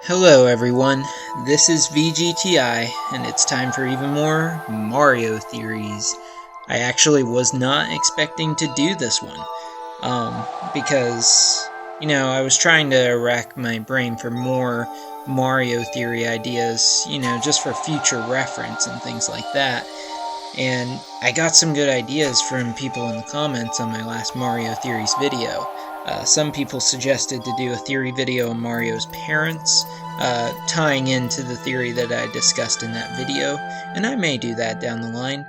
Hello everyone, this is VGTI, and it's time for even more Mario theories. I actually was not expecting to do this one, because, I was trying to rack my brain for more Mario theory ideas, just for future reference and things like that. And I got some good ideas from people in the comments on my last Mario theories video. Some people suggested to do a theory video on Mario's parents, tying into the theory that I discussed in that video, and I may do that down the line.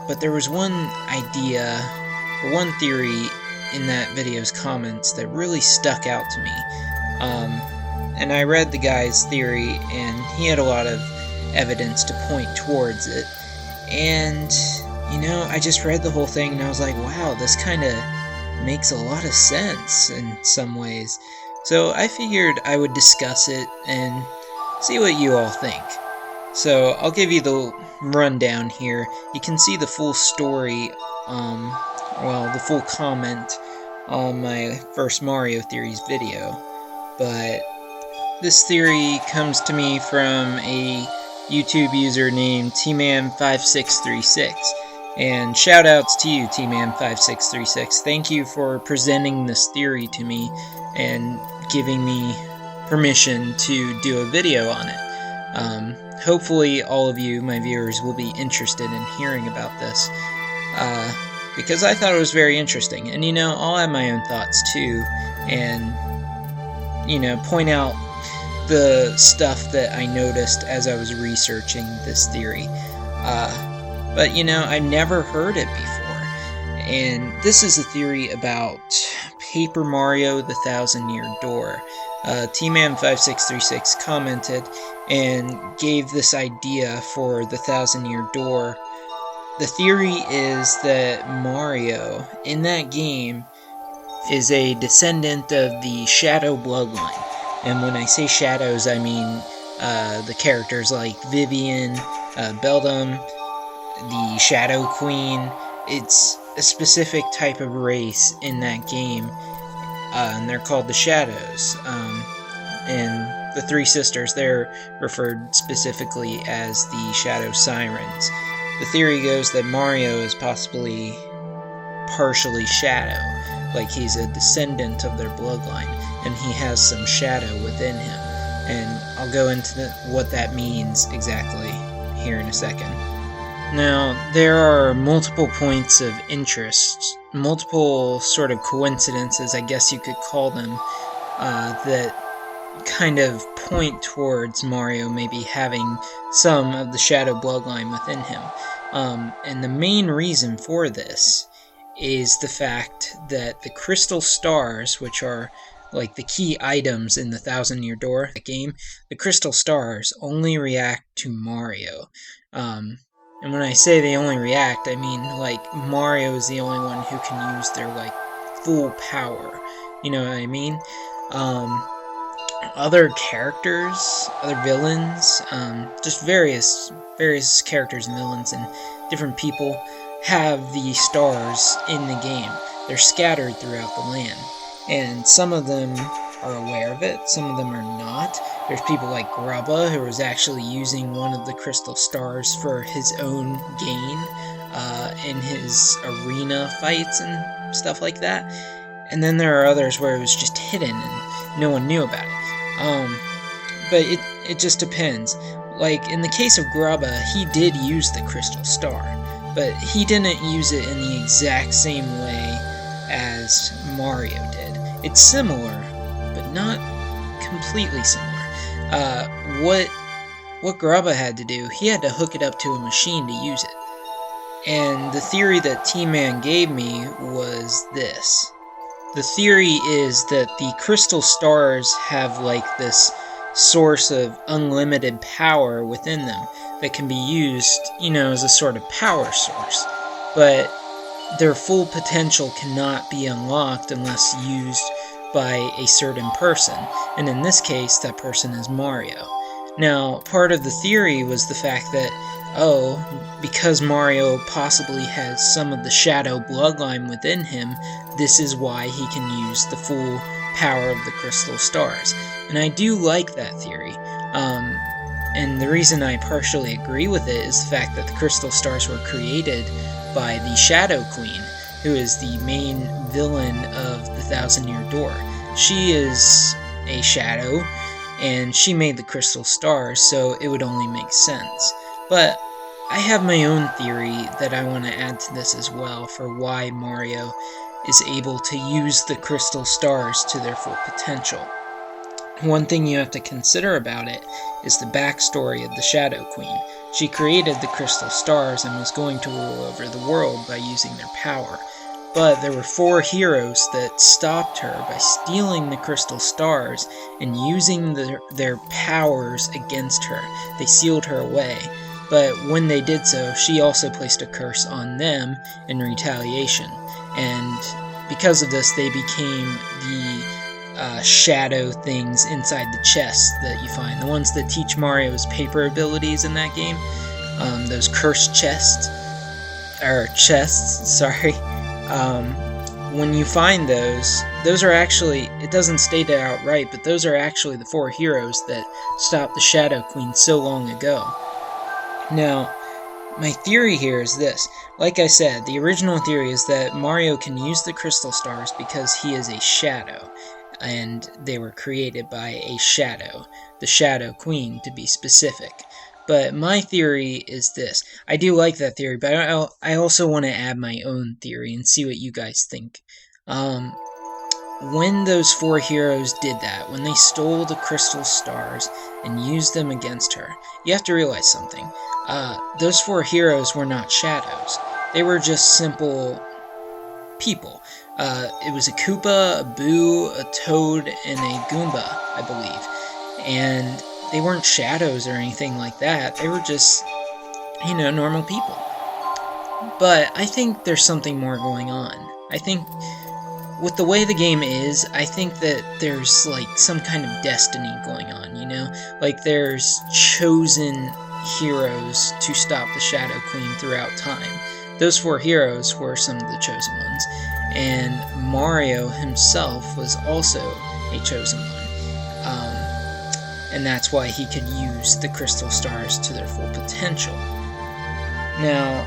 But there was one idea, or one theory in that video's comments that really stuck out to me. And I read the guy's theory, and he had a lot of evidence to point towards it. And, I just read the whole thing, and I was like, wow, this kind of makes a lot of sense in some ways. So I figured I would discuss it and see what you all think. So I'll give you the rundown here. You can see the full story, the full comment on my first Mario Theories video. But this theory comes to me from a YouTube user named tman5636. And shoutouts to you, tman5636. Thank you for presenting this theory to me and giving me permission to do a video on it. Hopefully all of you, my viewers, will be interested in hearing about this, because I thought it was very interesting. And I'll have my own thoughts too, and point out the stuff that I noticed as I was researching this theory. But I never heard it before, and this is a theory about Paper Mario the Thousand-Year Door. tman5636 commented and gave this idea for the Thousand-Year Door. The theory is that Mario, in that game, is a descendant of the Shadow bloodline. And when I say shadows, I mean the characters like Vivian, Beldum, the Shadow Queen. It's a specific type of race in that game, and they're called the Shadows. And the three sisters, they're referred specifically as the Shadow Sirens. The theory goes that Mario is possibly partially Shadow, like he's a descendant of their bloodline, and he has some shadow within him. And I'll go into what that means exactly here in a second. Now, there are multiple points of interest, multiple sort of coincidences, I guess you could call them, that kind of point towards Mario maybe having some of the Shadow bloodline within him. And the main reason for this is the fact that the crystal stars, which are like the key items in the Thousand-Year Door game, the crystal stars only react to Mario. And when I say they only react, I mean, like, Mario is the only one who can use their, like, full power. You know what I mean? Other characters, other villains, just various characters and villains and different people have the stars in the game. They're scattered throughout the land. And some of them are aware of it, some of them are not. There's people like Grubba, who was actually using one of the crystal stars for his own gain in his arena fights and stuff like that. And then there are others where it was just hidden and no one knew about it. But it just depends. Like, in the case of Grubba, he did use the crystal star, but he didn't use it in the exact same way as Mario did. It's similar, but not completely similar. What Grubba had to do, he had to hook it up to a machine to use it. And the theory that T-Man gave me was this. The theory is that the crystal stars have like this source of unlimited power within them that can be used, as a sort of power source. But their full potential cannot be unlocked unless used by a certain person, and in this case, that person is Mario. Now, part of the theory was the fact that, because Mario possibly has some of the Shadow bloodline within him, this is why he can use the full power of the crystal stars. And I do like that theory. And the reason I partially agree with it is the fact that the crystal stars were created by the Shadow Queen, who is the main villain of the Thousand Year Door. She is a shadow, and she made the crystal stars, so it would only make sense. But I have my own theory that I want to add to this as well for why Mario is able to use the crystal stars to their full potential. One thing you have to consider about it is the backstory of the Shadow Queen. She created the crystal stars and was going to rule over the world by using their power. But there were 4 heroes that stopped her by stealing the crystal stars and using their powers against her. They sealed her away. But when they did so, she also placed a curse on them in retaliation. And because of this, they became the shadow things inside the chests that you find. The ones that teach Mario's paper abilities in that game. Those cursed chests. Sorry. When you find those are actually, it doesn't state it outright, but those are actually the 4 heroes that stopped the Shadow Queen so long ago. Now, my theory here is this. Like I said, the original theory is that Mario can use the crystal stars because he is a shadow, and they were created by a shadow, the Shadow Queen to be specific. But my theory is this. I do like that theory, but I also want to add my own theory and see what you guys think. When those 4 heroes did that, when they stole the crystal stars and used them against her, you have to realize something. Those 4 heroes were not shadows. They were just simple people. It was a Koopa, a Boo, a Toad, and a Goomba, I believe. And they weren't shadows or anything like that. They were just, normal people. But I think there's something more going on. I think with the way the game is, I think that there's like some kind of destiny going on, Like there's chosen heroes to stop the Shadow Queen throughout time. Those 4 heroes were some of the chosen ones. And Mario himself was also a chosen one. And that's why he could use the crystal stars to their full potential. Now,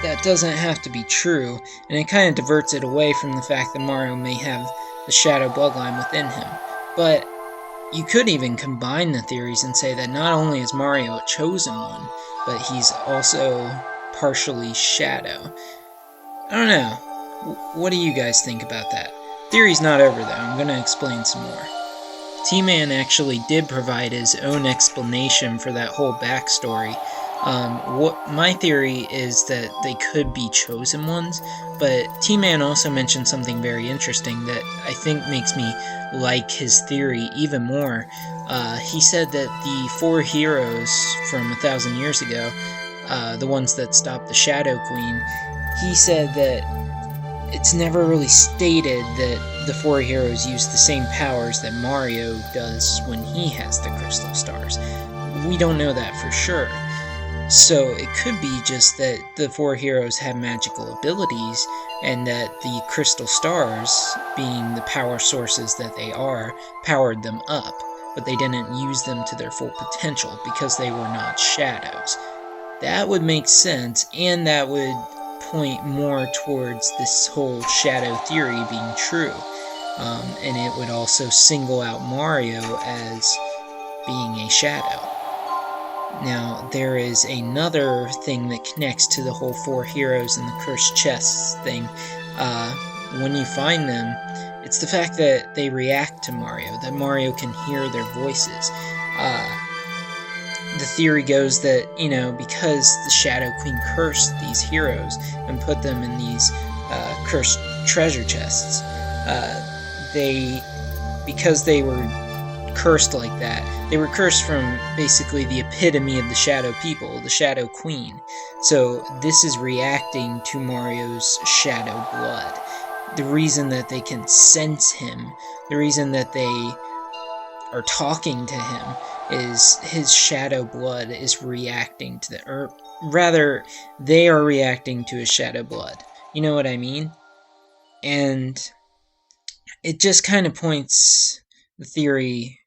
that doesn't have to be true, and it kind of diverts it away from the fact that Mario may have the shadow bloodline within him. But you could even combine the theories and say that not only is Mario a chosen one, but he's also partially shadow. I don't know. What do you guys think about that? Theory's not over though, I'm going to explain some more. T-Man actually did provide his own explanation for that whole backstory. What my theory is that they could be chosen ones, but T-Man also mentioned something very interesting that I think makes me like his theory even more. He said that the 4 heroes from 1,000 years ago, the ones that stopped the Shadow Queen, he said that it's never really stated that the 4 heroes use the same powers that Mario does when he has the crystal stars. We don't know that for sure. So it could be just that the 4 heroes have magical abilities, and that the crystal stars, being the power sources that they are, powered them up, but they didn't use them to their full potential because they were not shadows. That would make sense, and that would point more towards this whole shadow theory being true. And it would also single out Mario as being a shadow. Now, there is another thing that connects to the whole 4 heroes and the cursed chests thing. When you find them, it's the fact that they react to Mario, that Mario can hear their voices. The theory goes that, because the Shadow Queen cursed these heroes and put them in these cursed treasure chests, because they were cursed like that, they were cursed from basically the epitome of the Shadow people, the Shadow Queen. So this is reacting to Mario's shadow blood. The reason that they can sense him, the reason that they are talking to him, is his shadow blood is reacting to or rather, they are reacting to his shadow blood. You know what I mean? And it just kind of points the theory.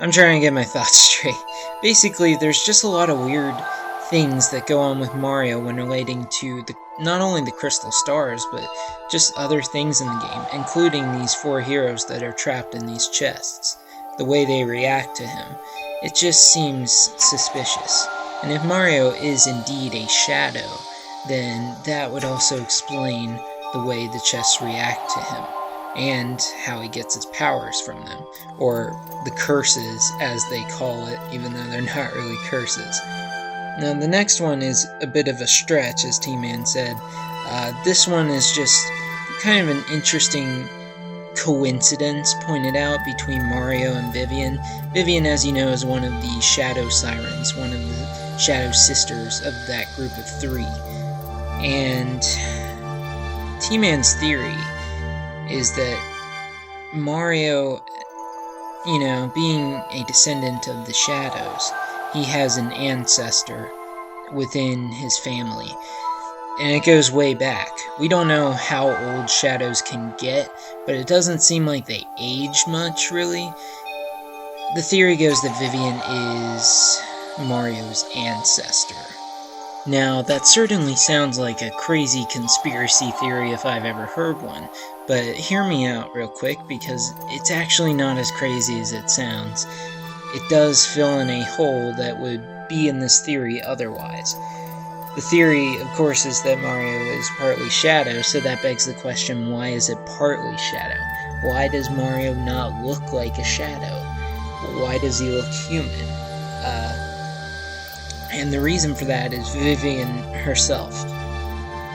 I'm trying to get my thoughts straight. Basically, there's just a lot of weird things that go on with Mario when relating to not only the crystal stars, but just other things in the game, including these 4 heroes that are trapped in these chests. The way they react to him. It just seems suspicious. And if Mario is indeed a shadow, then that would also explain the way the chests react to him, and how he gets his powers from them, or the curses, as they call it, even though they're not really curses. Now, the next one is a bit of a stretch, as T-Man said. This one is just kind of an interesting coincidence pointed out between Mario and Vivian. Vivian, as you know, is one of the Shadow Sirens, one of the Shadow Sisters of that group of 3. And T-Man's theory is that Mario, being a descendant of the Shadows, he has an ancestor within his family. And it goes way back. We don't know how old shadows can get, but it doesn't seem like they age much, really. The theory goes that Vivian is Mario's ancestor. Now, that certainly sounds like a crazy conspiracy theory if I've ever heard one, but hear me out real quick, because it's actually not as crazy as it sounds. It does fill in a hole that would be in this theory otherwise. The theory, of course, is that Mario is partly Shadow, so that begs the question, why is it partly Shadow? Why does Mario not look like a Shadow? Why does he look human? And the reason for that is Vivian herself.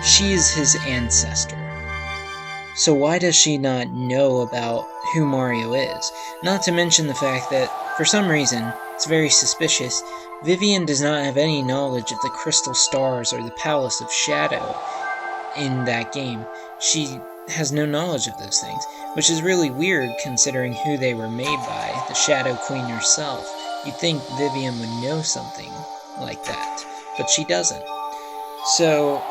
She is his ancestor. So why does she not know about who Mario is? Not to mention the fact that, for some reason, it's very suspicious, Vivian does not have any knowledge of the crystal stars or the Palace of Shadow in that game. She has no knowledge of those things, which is really weird considering who they were made by, the Shadow Queen herself. You'd think Vivian would know something like that, but she doesn't. So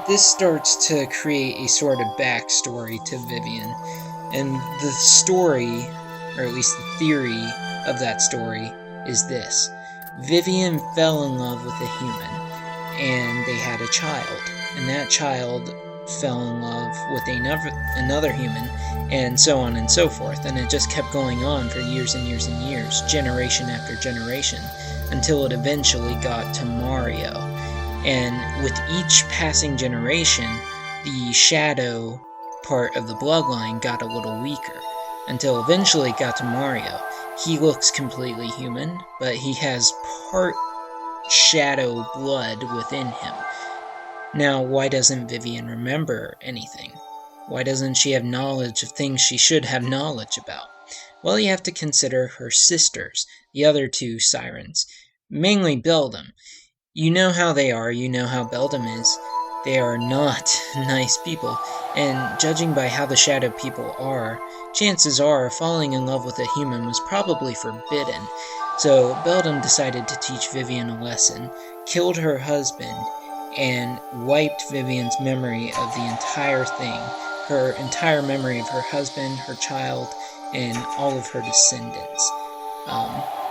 this starts to create a sort of backstory to Vivian, and the story, or at least the theory of that story, is this. Vivian fell in love with a human, and they had a child, and that child fell in love with another human, and so on and so forth, and it just kept going on for years and years and years, generation after generation, until it eventually got to Mario. And with each passing generation, the shadow part of the bloodline got a little weaker, until eventually it got to Mario. He looks completely human, but he has part shadow blood within him. Now, why doesn't Vivian remember anything? Why doesn't she have knowledge of things she should have knowledge about? Well, you have to consider her sisters, the other 2 sirens, mainly Beldam. You know how they are, you know how Beldam is. They are not nice people, and judging by how the shadow people are, chances are falling in love with a human was probably forbidden. So Beldam decided to teach Vivian a lesson, killed her husband, and wiped Vivian's memory of the entire thing, her entire memory of her husband, her child, and all of her descendants.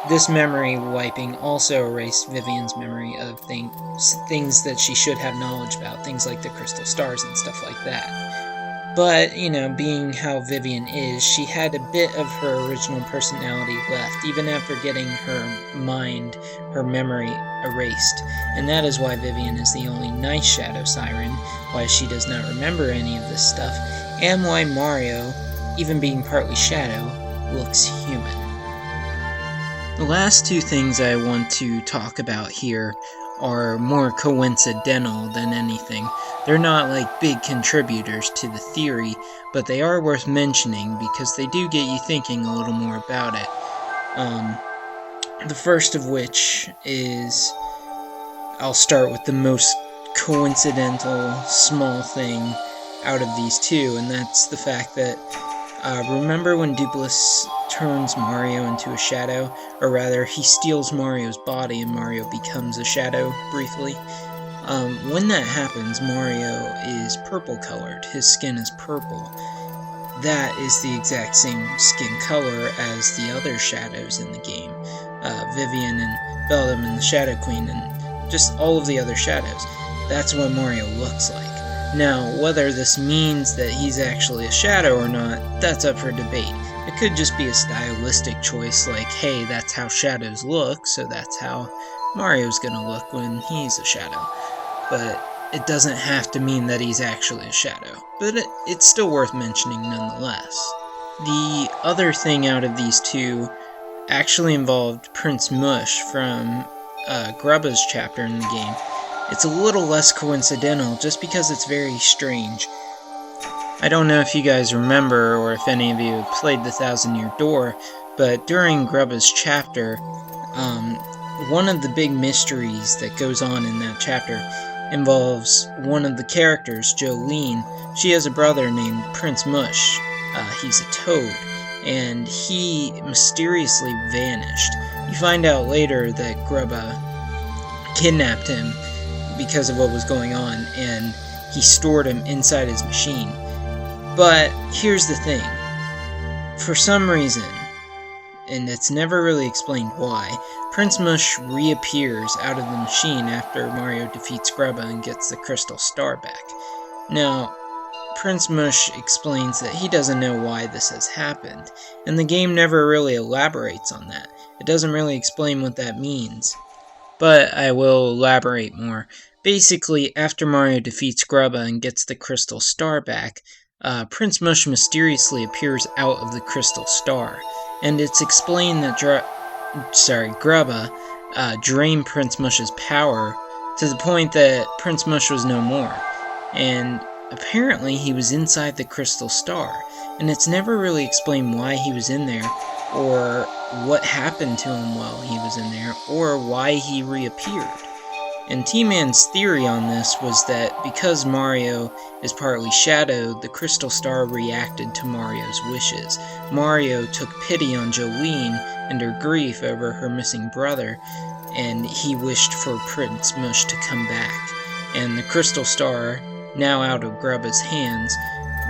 This memory wiping also erased Vivian's memory of things that she should have knowledge about, things like the crystal stars and stuff like that. But, being how Vivian is, she had a bit of her original personality left, even after getting her mind, her memory erased. And that is why Vivian is the only nice Shadow Siren, why she does not remember any of this stuff, and why Mario, even being partly Shadow, looks human. The last 2 things I want to talk about here are more coincidental than anything. They're not like big contributors to the theory, but they are worth mentioning because they do get you thinking a little more about it. The first of which is, I'll start with the most coincidental small thing out of these 2, and that's the fact that remember when Dupless turns Mario into a shadow? Or rather, he steals Mario's body and Mario becomes a shadow, briefly. When that happens, Mario is purple-colored. His skin is purple. that is the exact same skin color as the other shadows in the game. Vivian and Bellum and the Shadow Queen and just all of the other shadows. That's what Mario looks like. Now, whether this means that he's actually a shadow or not, that's up for debate. It could just be a stylistic choice, like, hey, that's how shadows look, so that's how Mario's gonna look when he's a shadow. But it doesn't have to mean that he's actually a shadow. But it's still worth mentioning nonetheless. The other thing out of these two actually involved Prince Mush from Grubba's chapter in the game. It's a little less coincidental just because it's very strange. I don't know if you guys remember or if any of you played the Thousand-Year Door, but during Grubba's chapter, one of the big mysteries that goes on in that chapter involves one of the characters, Jolene. She has a brother named Prince Mush. He's a toad, and he mysteriously vanished. You find out later that Grubba kidnapped him because of what was going on, and he stored him inside his machine. But here's the thing. For some reason, and it's never really explained why, Prince Mush reappears out of the machine after Mario defeats Grubba and gets the Crystal Star back. Now, Prince Mush explains that he doesn't know why this has happened, and the game never really elaborates on that. It doesn't really explain what that means. But I will elaborate more. Basically, after Mario defeats Grubba and gets the Crystal Star back, Prince Mush mysteriously appears out of the Crystal Star, and it's explained that Grubba drained Prince Mush's power to the point that Prince Mush was no more, and apparently he was inside the Crystal Star, and it's never really explained why he was in there, or what happened to him while he was in there, or why he reappeared. And T-Man's theory on this was that because Mario is partly shadowed, the Crystal Star reacted to Mario's wishes. Mario took pity on Jolene and her grief over her missing brother, and he wished for Prince Mush to come back. And the Crystal Star, now out of Grubba's hands,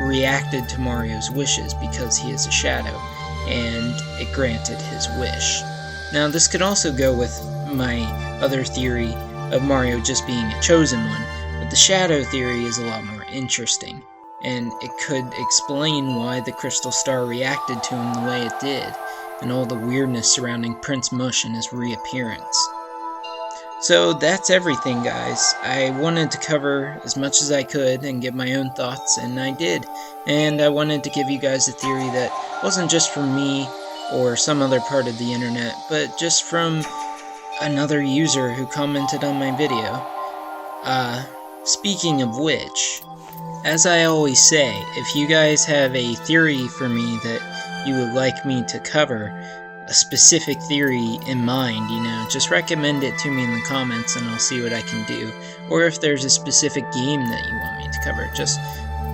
reacted to Mario's wishes because he is a shadow, and it granted his wish. Now, this could also go with my other theory of Mario just being a chosen one, but the shadow theory is a lot more interesting, and it could explain why the Crystal Star reacted to him the way it did, and all the weirdness surrounding Prince Mush and his reappearance. So that's everything, guys. I wanted to cover as much as I could and give my own thoughts, and I did. And I wanted to give you guys a theory that wasn't just from me or some other part of the internet, but just from another user who commented on my video. Speaking of which, as I always say, if you guys have a theory for me that you would like me to cover, a specific theory in mind, just recommend it to me in the comments and I'll see what I can do. Or if there's a specific game that you want me to cover, just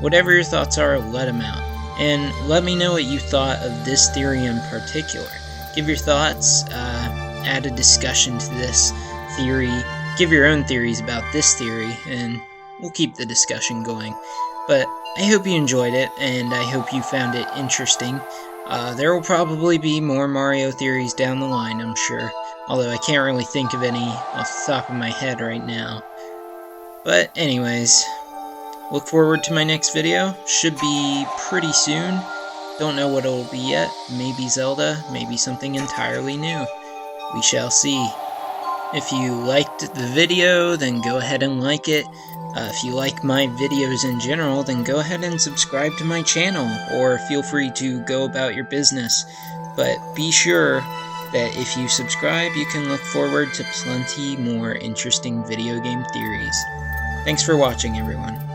whatever your thoughts are, let them out. And let me know what you thought of this theory in particular. Give your thoughts, add a discussion to this theory, give your own theories about this theory, and we'll keep the discussion going. But I hope you enjoyed it, and I hope you found it interesting. There will probably be more Mario theories down the line, I'm sure, although I can't really think of any off the top of my head right now. But anyways, look forward to my next video. Should be pretty soon. Don't know what it'll be yet. Maybe Zelda, maybe something entirely new. We shall see. If you liked the video, then go ahead and like it. If you like my videos in general, then go ahead and subscribe to my channel, or feel free to go about your business. But be sure that if you subscribe, you can look forward to plenty more interesting video game theories. Thanks for watching, everyone.